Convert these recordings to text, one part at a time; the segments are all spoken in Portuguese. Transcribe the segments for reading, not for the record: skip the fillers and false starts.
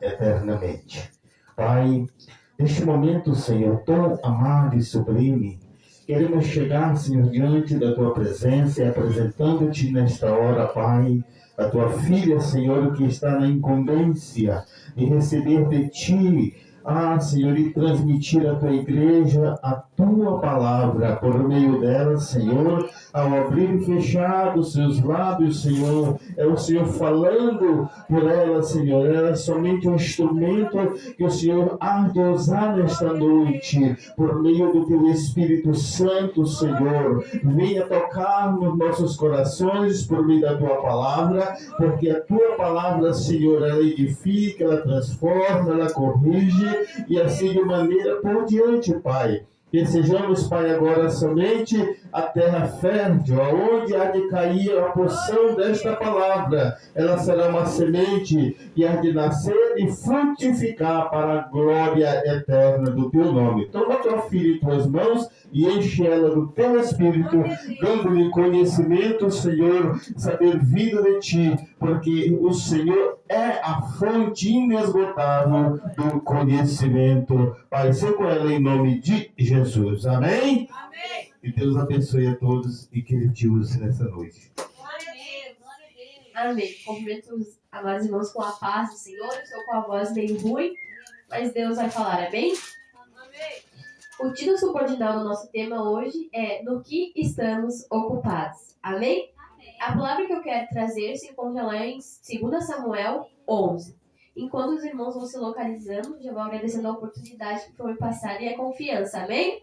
eternamente. Pai, neste momento, Senhor, tão amado e sublime, queremos chegar, Senhor, diante da Tua presença e apresentando-Te nesta hora, Pai, a Tua filha, Senhor, que está na incumbência de receber de Ti, Senhor, e transmitir à Tua igreja a Tua palavra por meio dela, Senhor, ao abrir e fechar os seus lábios, Senhor, é o Senhor falando por ela, Senhor, ela é somente um instrumento que o Senhor há de usar nesta noite, por meio do Teu Espírito Santo, Senhor, venha tocar nos nossos corações por meio da Tua palavra, porque a Tua palavra, Senhor, ela edifica, ela transforma, ela corrige, e assim de maneira por diante, Pai. Que sejamos, Pai, agora somente a terra fértil, aonde há de cair a porção desta palavra. Ela será uma semente que há de nascer e frutificar para a glória eterna do Teu nome. Toma tua filha em tuas mãos e enche ela do Teu Espírito, dando-lhe conhecimento, Senhor, saber vida de Ti, porque o Senhor é a fonte inesgotável do conhecimento. Pai, seja com ela em nome de Jesus. Amém? Amém. Que Deus abençoe a todos e que Ele te use nessa noite. Amém. Cumprimento os amados irmãos com a paz do Senhor. Estou com a voz meio ruim, mas Deus vai falar, amém? Amém. O título subordinal do nosso tema hoje é No que estamos ocupados. Amém? A palavra que eu quero trazer se encontra lá em 2 Samuel 11. Enquanto os irmãos vão se localizando, já vou agradecendo a oportunidade que foi me passada e a confiança. Amém?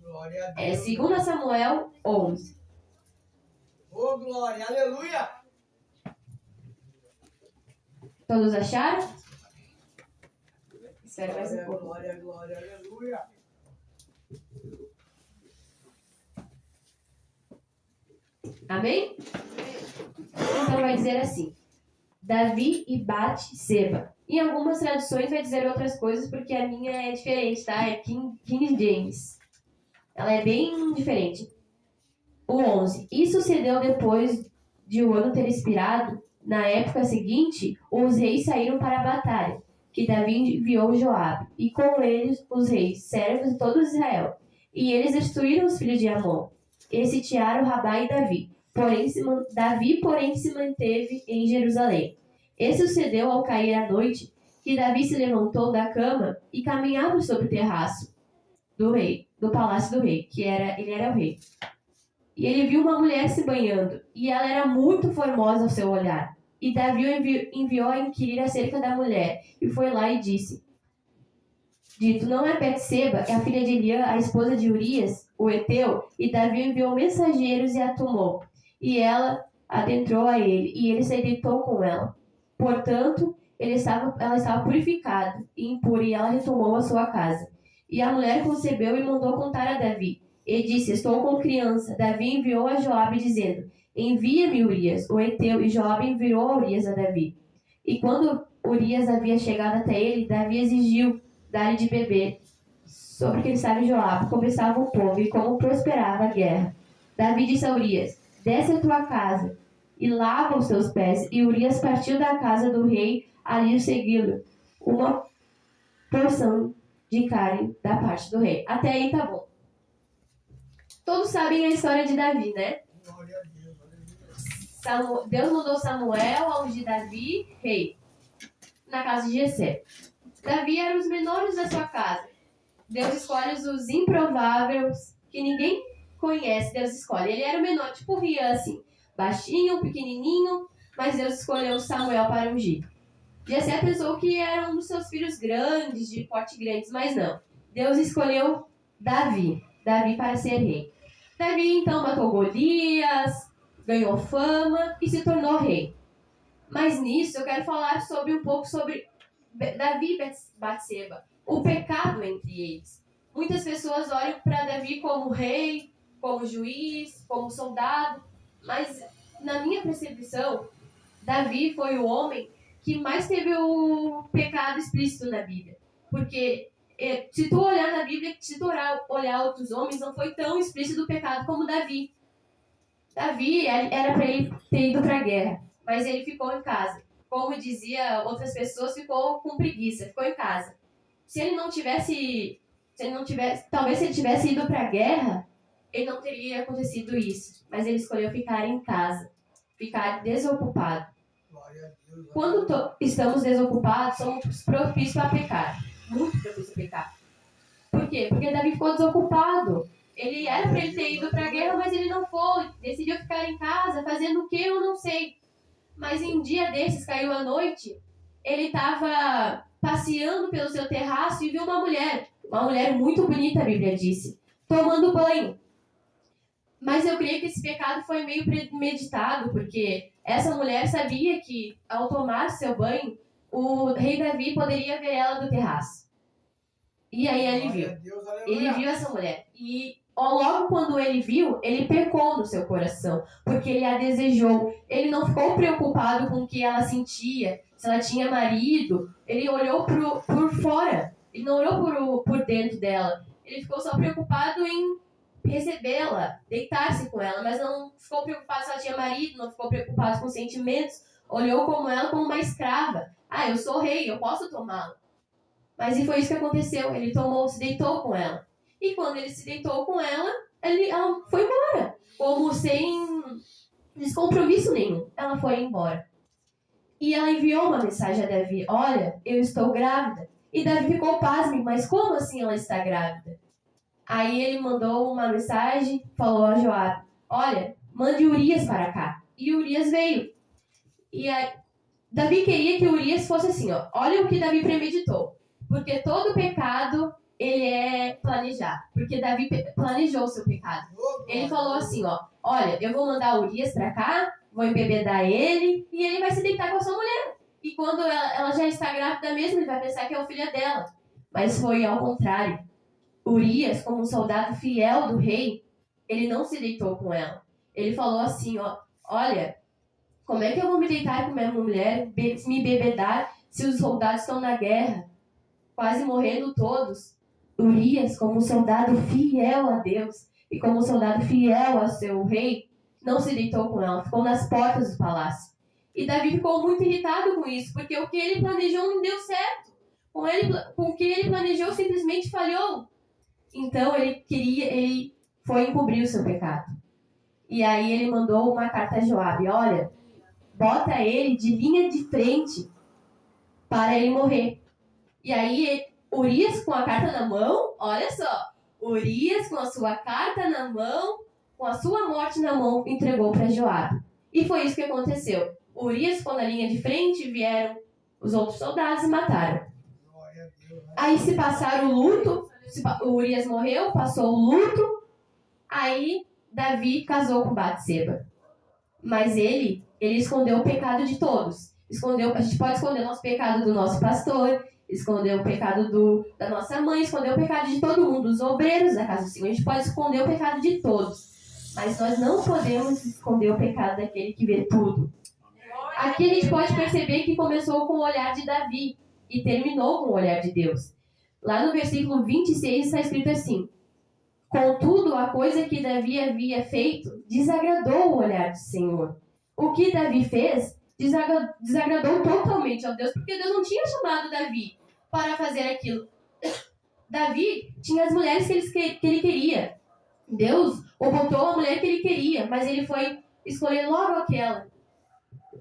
Glória a É Deus. 2 Samuel 11. Oh, glória, aleluia. Todos acharam? Espera mais um pouco. Glória, glória, aleluia. Amém? Então vai dizer assim: Davi e Batseba. Em algumas traduções vai dizer outras coisas, porque a minha é diferente, tá? É King James. Ela é bem diferente. O 11. E sucedeu depois de o ano ter expirado. Na época seguinte, os reis saíram para a batalha, que Davi enviou Joabe, e com eles os reis, servos de todo Israel. E eles destruíram os filhos de Amon, e sitiaram Rabá e Davi. Davi, porém, se manteve em Jerusalém. E sucedeu ao cair a noite, que Davi se levantou da cama e caminhava sobre o terraço do rei, do palácio do rei, ele era o rei. E ele viu uma mulher se banhando, e ela era muito formosa ao seu olhar. E Davi o enviou a inquirir acerca da mulher, e foi lá e disse: Dito, não é Betseba, é a filha de Eliã, a esposa de Urias, o heteu? E Davi enviou mensageiros e a tomou. E ela adentrou a ele, e ele se deitou com ela. Portanto, ela estava purificada e impura, e ela retomou a sua casa. E a mulher concebeu e mandou contar a Davi. E disse: Estou com criança. Davi enviou a Joabe, dizendo: Envia-me Urias, o heteu. E Joabe enviou a Urias a Davi. E quando Urias havia chegado até ele, Davi exigiu dar-lhe de beber. Sobre o que ele sabe Joabe, como estava o povo e como prosperava a guerra. Davi disse a Urias: Desce a tua casa e lava os teus pés. E Urias partiu da casa do rei ali o segui-lo, uma porção de carne da parte do rei. Até aí tá bom. Todos sabem a história de Davi, né? Glória a Deus. Deus mandou Samuel a ungir Davi rei na casa de Jessé. Davi era os menores da sua casa. Deus escolhe os improváveis que ninguém conhece. Deus escolhe. Ele era o menor, tipo Rian, assim, baixinho, pequenininho, mas Deus escolheu Samuel para ungir. Jessé pensou que era um dos seus filhos grandes, de porte grande, mas não. Deus escolheu Davi para ser rei. Davi então matou Golias, ganhou fama e se tornou rei. Mas nisso eu quero falar um pouco sobre Davi e Batseba, o pecado entre eles. Muitas pessoas olham para Davi como rei, como juiz, como soldado, mas na minha percepção, Davi foi o homem que mais teve o pecado explícito na Bíblia. Porque se tu olhar na Bíblia, se tu olhar outros homens, não foi tão explícito o pecado como Davi. Davi era para ele ter ido para a guerra, mas ele ficou em casa. como dizia outras pessoas, ficou com preguiça, ficou em casa. Talvez se ele tivesse ido para a guerra, ele não teria acontecido isso. Mas ele escolheu ficar em casa, ficar desocupado. Glória a Deus. Quando estamos desocupados, somos propícios a pecar. Muito propícios a pecar. Por quê? Porque Davi ficou desocupado. Ele era para ele ter ido para a guerra, mas ele não foi. Decidiu ficar em casa, fazendo o que eu não sei. Mas em um dia desses, caiu a noite, ele estava passeando pelo seu terraço e viu uma mulher muito bonita, a Bíblia disse, tomando banho. Mas eu creio que esse pecado foi meio premeditado, porque essa mulher sabia que, ao tomar seu banho, o rei Davi poderia ver ela do terraço. E aí ele viu. Ele viu essa mulher. E logo quando ele viu, ele pecou no seu coração, porque ele a desejou. Ele não ficou preocupado com o que ela sentia, se ela tinha marido. Ele olhou por fora. Ele não olhou por dentro dela. Ele ficou só preocupado em recebê-la, deitar-se com ela, mas não ficou preocupado se ela tinha marido, não ficou preocupado com sentimentos. Olhou ela como uma escrava. Eu sou rei, eu posso tomá-la. Mas e foi isso que aconteceu. Ele se deitou com ela. E quando ele se deitou com ela, ela foi embora. Como sem descompromisso nenhum. Ela foi embora. E ela enviou uma mensagem a Davi. Olha, eu estou grávida. E Davi ficou pasmo. Mas como assim ela está grávida? Aí ele mandou uma mensagem, falou a Joabe. Olha, mande Urias para cá. E Urias veio. E aí, Davi queria que Urias fosse assim. Olha o que Davi premeditou. Porque todo pecado, ele é planejado. Porque Davi planejou o seu pecado. Ele falou assim, olha, eu vou mandar Urias pra cá, vou embebedar ele, e ele vai se deitar com a sua mulher. E quando ela já está grávida mesmo, ele vai pensar que é o filho dela. Mas foi ao contrário. Urias, como um soldado fiel do rei, ele não se deitou com ela. Ele falou assim, olha, como é que eu vou me deitar com minha mulher, me embebedar, se os soldados estão na guerra? Quase morrendo todos. Urias, como um soldado fiel a Deus e como um soldado fiel ao seu rei, não se deitou com ela, ficou nas portas do palácio. E Davi ficou muito irritado com isso, porque o que ele planejou não deu certo. Com o que ele planejou simplesmente falhou. Então ele foi encobrir o seu pecado. E aí ele mandou uma carta a Joabe. Olha, bota ele de linha de frente para ele morrer. E aí, Urias com a carta na mão, olha só, Urias com a sua carta na mão, com a sua morte na mão, entregou para Joabe. E foi isso que aconteceu. Urias ficou na linha de frente, vieram os outros soldados e mataram. Aí se passaram o luto, Urias morreu, passou o luto, aí Davi casou com Batseba. Mas ele escondeu o pecado de todos. A gente pode esconder o nosso pecado do nosso pastor, esconder o pecado da nossa mãe, esconder o pecado de todo mundo, dos obreiros da casa do Senhor. A gente pode esconder o pecado de todos, mas nós não podemos esconder o pecado daquele que vê tudo. Aqui a gente pode perceber que começou com o olhar de Davi e terminou com o olhar de Deus. Lá no versículo 26 está escrito assim: contudo, a coisa que Davi havia feito desagradou o olhar do Senhor. O que Davi fez desagradou totalmente ao Deus, porque Deus não tinha chamado Davi para fazer aquilo. Davi tinha as mulheres que ele queria. Deus o botou a mulher que ele queria, mas ele foi escolher logo aquela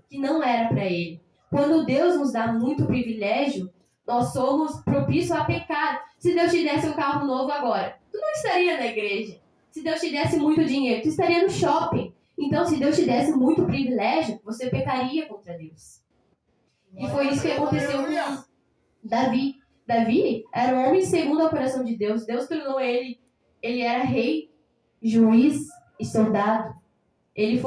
que não era para ele. Quando Deus nos dá muito privilégio, nós somos propícios a pecar. Se Deus te desse um carro novo agora, tu não estaria na igreja. Se Deus te desse muito dinheiro, tu estaria no shopping. Então, se Deus te desse muito privilégio, você pecaria contra Deus. E foi isso que aconteceu com Davi. Davi era um homem segundo o coração de Deus. Deus tornou ele era rei, juiz e soldado. Ele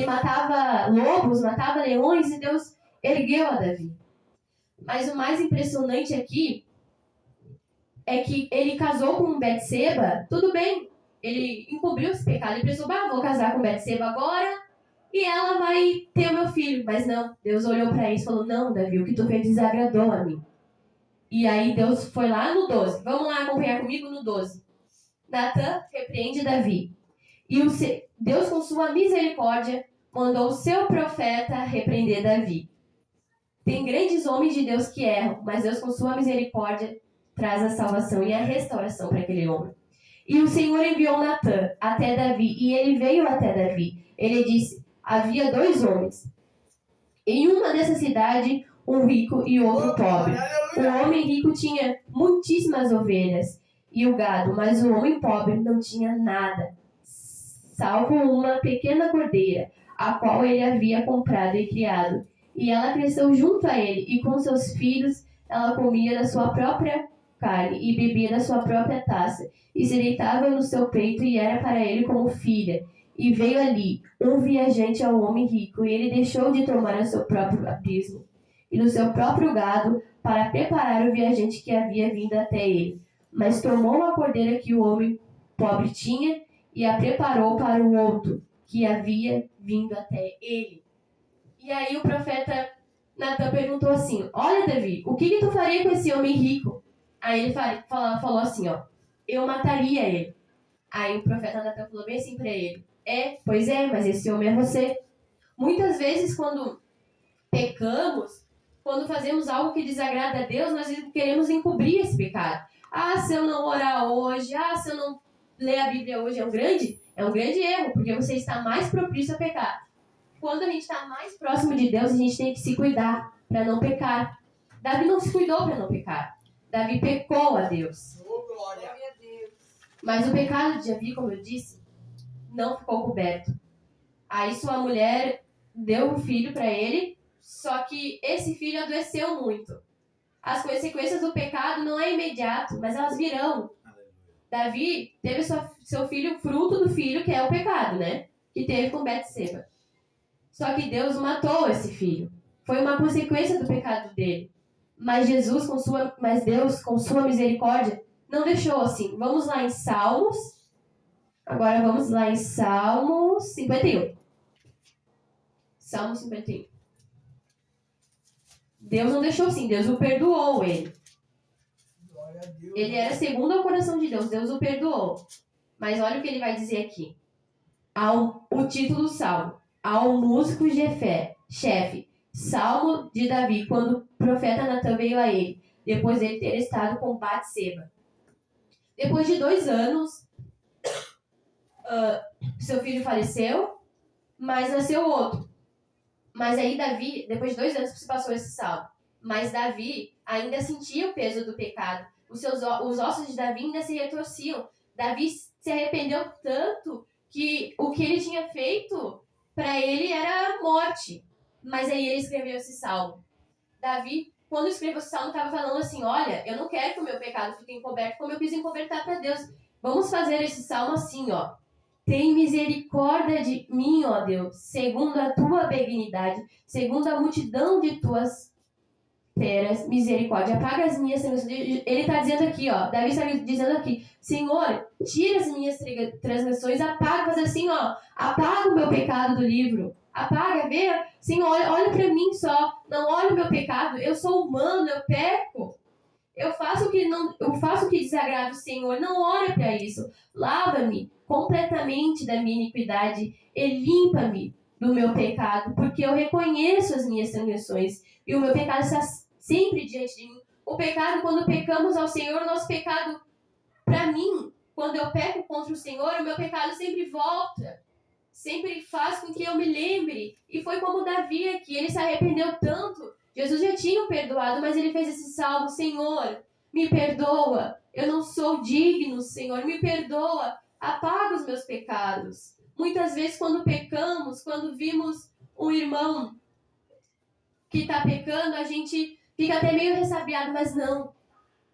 matava lobos, matava leões, e Deus ergueu a Davi. Mas o mais impressionante aqui é que ele casou com Betseba, tudo bem. Ele encobriu esse pecado. Ele pensou, vou casar com Betseba agora e ela vai ter o meu filho. Mas não, Deus olhou para ele e falou, não, Davi, o que tu fez desagradou a mim. E aí Deus foi lá no 12. Vamos lá acompanhar comigo no 12. Natã repreende Davi. E Deus, com sua misericórdia, mandou o seu profeta repreender Davi. Tem grandes homens de Deus que erram, mas Deus, com sua misericórdia, traz a salvação e a restauração para aquele homem. E o Senhor enviou Natã até Davi, e ele veio até Davi. Ele disse: havia 2 homens. Em uma dessa cidade, um rico e outro pobre. O homem rico tinha muitíssimas ovelhas e o gado, mas o homem pobre não tinha nada, salvo uma pequena cordeira, a qual ele havia comprado e criado. E ela cresceu junto a ele, e com seus filhos ela comia da sua própria carne e bebia da sua própria taça, e se deitava no seu peito e era para ele como filha. E veio ali um viajante ao homem rico, e ele deixou de tomar o seu próprio abismo e no seu próprio gado para preparar o viajante que havia vindo até ele. Mas tomou a cordeira que o homem pobre tinha e a preparou para o outro que havia vindo até ele. E aí o profeta Natã perguntou assim: olha, Davi, o que tu faria com esse homem rico? Aí ele falou assim, ó: eu mataria ele. Aí o profeta Natã falou bem assim para ele: pois é, mas esse homem é você. Muitas vezes quando pecamos, quando fazemos algo que desagrada a Deus, nós queremos encobrir esse pecado. Se eu não orar hoje, se eu não ler a Bíblia hoje, é um grande erro, porque você está mais propício a pecar. Quando a gente está mais próximo de Deus, a gente tem que se cuidar para não pecar. Davi não se cuidou para não pecar. Davi pecou a Deus. Glória. Mas o pecado de Davi, como eu disse, não ficou coberto. Aí sua mulher deu um filho para ele, só que esse filho adoeceu muito. As consequências do pecado não é imediato, mas elas virão. Davi teve seu filho, fruto do filho, que é o pecado, né? Que teve com Betseba. Só que Deus matou esse filho. Foi uma consequência do pecado dele. Mas Deus, com sua misericórdia, não deixou assim. Vamos lá em Salmos. Agora vamos lá em Salmos 51. Salmo 51. Deus não deixou assim, Deus o perdoou ele. Glória a Deus. Ele era segundo ao coração de Deus, Deus o perdoou. Mas olha o que ele vai dizer aqui. O título do salmo: ao músico chefe, salmo de Davi, quando o profeta Natã veio a ele, depois dele ter estado com Batseba. Depois de 2 anos, seu filho faleceu, mas nasceu outro. Mas aí Davi, depois de 2 anos se passou esse salmo, mas Davi ainda sentia o peso do pecado. Os ossos de Davi ainda se retorciam. Davi se arrependeu tanto que o que ele tinha feito para ele era morte. Mas aí ele escreveu esse salmo. Davi, quando escreveu esse salmo, estava falando assim: olha, eu não quero que o meu pecado fique encoberto como eu quis encobertar para Deus. Vamos fazer esse salmo assim, ó. Tem misericórdia de mim, ó Deus, segundo a tua benignidade, segundo a multidão de tuas teras, misericórdia. Apaga as minhas transgressões. Ele está dizendo aqui, ó, Davi está dizendo aqui: Senhor, tira as minhas transgressões, apaga, faz assim, ó, apaga o meu pecado do livro. Apaga, vê, Senhor, olha para mim só, não olha o meu pecado, eu sou humano, eu peco. Eu faço o que desagrada o Senhor, não olha para isso. Lava-me completamente da minha iniquidade e limpa-me do meu pecado, porque eu reconheço as minhas transgressões e o meu pecado está sempre diante de mim. O pecado, quando pecamos ao Senhor, o nosso pecado, para mim, quando eu peco contra o Senhor, o meu pecado sempre volta, sempre faz com que eu me lembre. E foi como Davi aqui, ele se arrependeu tanto. Jesus já tinha o perdoado, mas ele fez esse salmo: Senhor, me perdoa, eu não sou digno, Senhor, me perdoa, apaga os meus pecados. Muitas vezes quando pecamos, quando vimos um irmão que está pecando, a gente fica até meio ressabiado, mas não.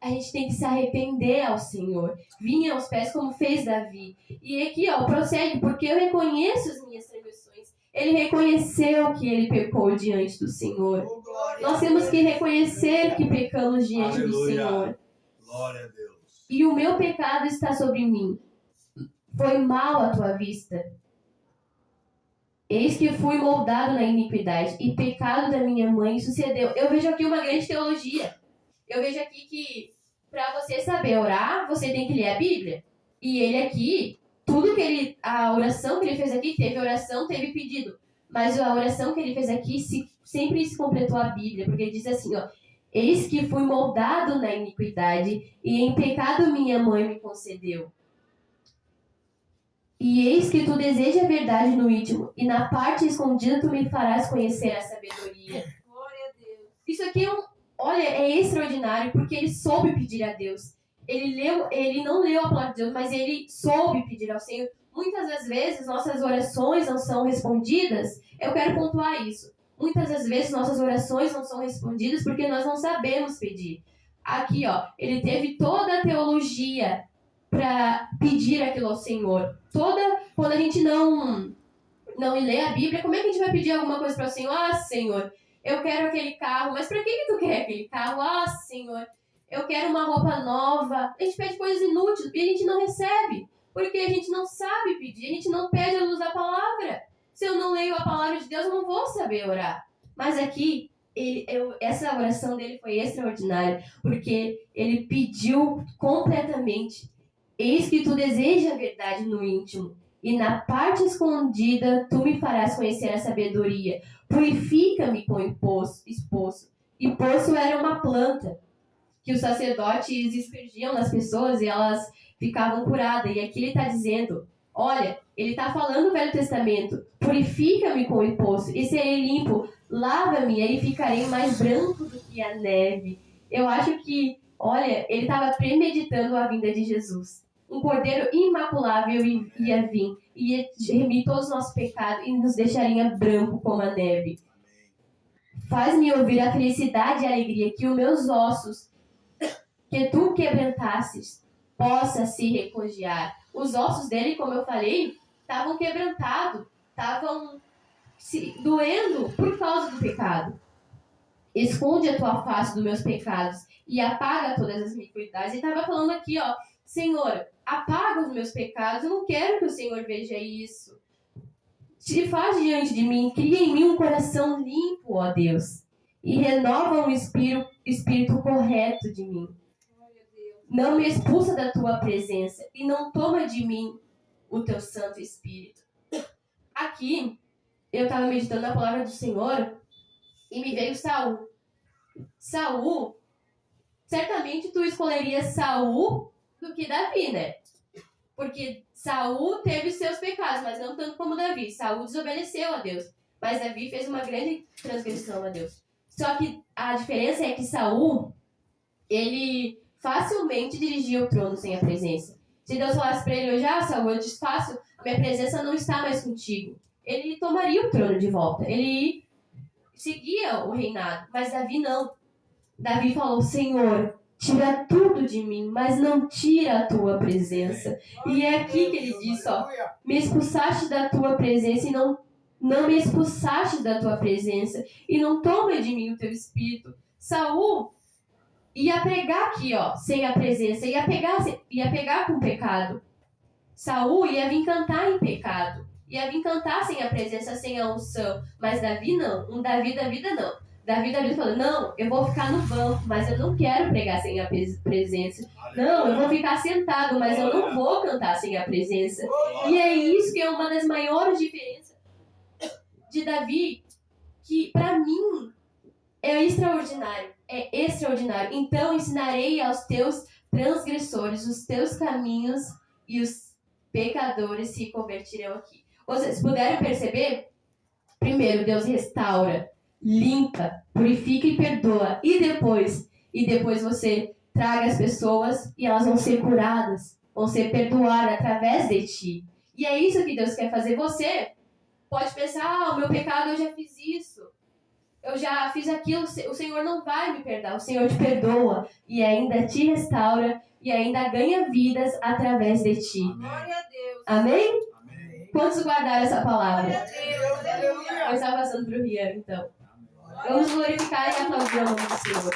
A gente tem que se arrepender ao Senhor, vir aos pés como fez Davi. E aqui, ó, prossegue: porque eu reconheço as minhas transgressões. Ele reconheceu que ele pecou diante do Senhor. Nós temos que reconhecer que pecamos diante do Senhor. Glória a Deus. E o meu pecado está sobre mim. Foi mal à tua vista. Eis que fui moldado na iniquidade, e pecado da minha mãe sucedeu. Eu vejo aqui uma grande teologia. Eu vejo aqui que para você saber orar, você tem que ler a Bíblia. E ele aqui, a oração que ele fez aqui, teve oração, teve pedido. Mas a oração que ele fez aqui sempre se completou a Bíblia, porque diz assim, ó, eis que fui moldado na iniquidade, e em pecado minha mãe me concedeu. E eis que tu desejas a verdade no íntimo, e na parte escondida tu me farás conhecer a sabedoria. Glória a Deus. Isso aqui é extraordinário, porque ele soube pedir a Deus. Ele não leu a palavra de Deus, mas ele soube pedir ao Senhor. Muitas das vezes nossas orações não são respondidas. Eu quero pontuar isso. Muitas das vezes nossas orações não são respondidas porque nós não sabemos pedir. Aqui, ó, ele teve toda a teologia para pedir aquilo ao Senhor. Quando a gente não lê a Bíblia, como é que a gente vai pedir alguma coisa para o Senhor? Ah, Senhor, eu quero aquele carro, mas para que tu quer aquele carro? Ah, Senhor, eu quero uma roupa nova. A gente pede coisas inúteis e a gente não recebe, porque a gente não sabe pedir, a gente não pede a luz da palavra. Se eu não leio a palavra de Deus, eu não vou saber orar. Mas aqui, essa oração dele foi extraordinária, porque ele pediu completamente. Eis que tu desejas a verdade no íntimo, e na parte escondida tu me farás conhecer a sabedoria. Purifica-me com esposo. E poço era uma planta que os sacerdotes aspergiam nas pessoas e elas ficavam curadas. E aqui ele está dizendo, olha, ele está falando no Velho Testamento, purifica-me com o poço, e serei limpo, lava-me, e aí ficarei mais branco do que a neve. Eu acho que, olha, ele estava premeditando a vinda de Jesus. Um cordeiro imaculável ia vir, ia remir todos os nossos pecados e nos deixaria branco como a neve. Faz-me ouvir a felicidade e a alegria, que os meus ossos, que tu quebrantasses, possa se regozijar. Os ossos dele, como eu falei, estavam quebrantados, estavam se doendo por causa do pecado. Esconde a tua face dos meus pecados e apaga todas as iniquidades. Ele estava falando aqui, ó, Senhor, apaga os meus pecados, eu não quero que o Senhor veja isso. Te faz diante de mim, cria em mim um coração limpo, ó Deus, e renova um espírito correto de mim. Não me expulsa da tua presença e não toma de mim o teu Santo Espírito. Aqui, eu estava meditando na palavra do Senhor e me veio Saul. Saul, certamente tu escolheria Saul do que Davi, né? Porque Saul teve seus pecados, mas não tanto como Davi. Saul desobedeceu a Deus, mas Davi fez uma grande transgressão a Deus. Só que a diferença é que Saul, ele facilmente dirigia o trono sem a presença. Se Deus falasse para ele hoje, Saul, eu desfaço, a minha presença não está mais contigo, ele tomaria o trono de volta, ele seguia o reinado, mas Davi não. Davi falou, Senhor, tira tudo de mim, mas não tira a tua presença. E é aqui que ele diz, ó, me expulsaste da tua presença e não me expulsaste da tua presença e não toma de mim o teu espírito. Saul ia pregar aqui, ó, sem a presença, ia pegar com o pecado. Saul ia vir cantar em pecado, ia vir cantar sem a presença, sem a unção. Mas Davi não, Davi da vida não. Davi falou, não, eu vou ficar no banco, mas eu não quero pregar sem a presença. Não, eu vou ficar sentado, mas eu não vou cantar sem a presença. E é isso que é uma das maiores diferenças de Davi, que para mim é extraordinário. É extraordinário. Então ensinarei aos teus transgressores os teus caminhos e os pecadores se convertirão aqui. Vocês puderam perceber? Primeiro, Deus restaura, limpa, purifica e perdoa. E depois você traga as pessoas e elas vão ser curadas, vão ser perdoadas através de ti. E é isso que Deus quer fazer. Você pode pensar, o meu pecado, eu já fiz isso. Eu já fiz aquilo, o Senhor não vai me perdoar, o Senhor te perdoa e ainda te restaura e ainda ganha vidas através de ti. Glória a Deus. Amém? Amém. Quantos guardaram essa palavra? Glória a Deus. Aleluia. Eu estava passando para o Rian, então. Vamos glorificar e aplaudir o nome do Senhor.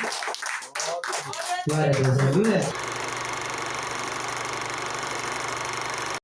Glória a Deus. Glória a Deus, aleluia.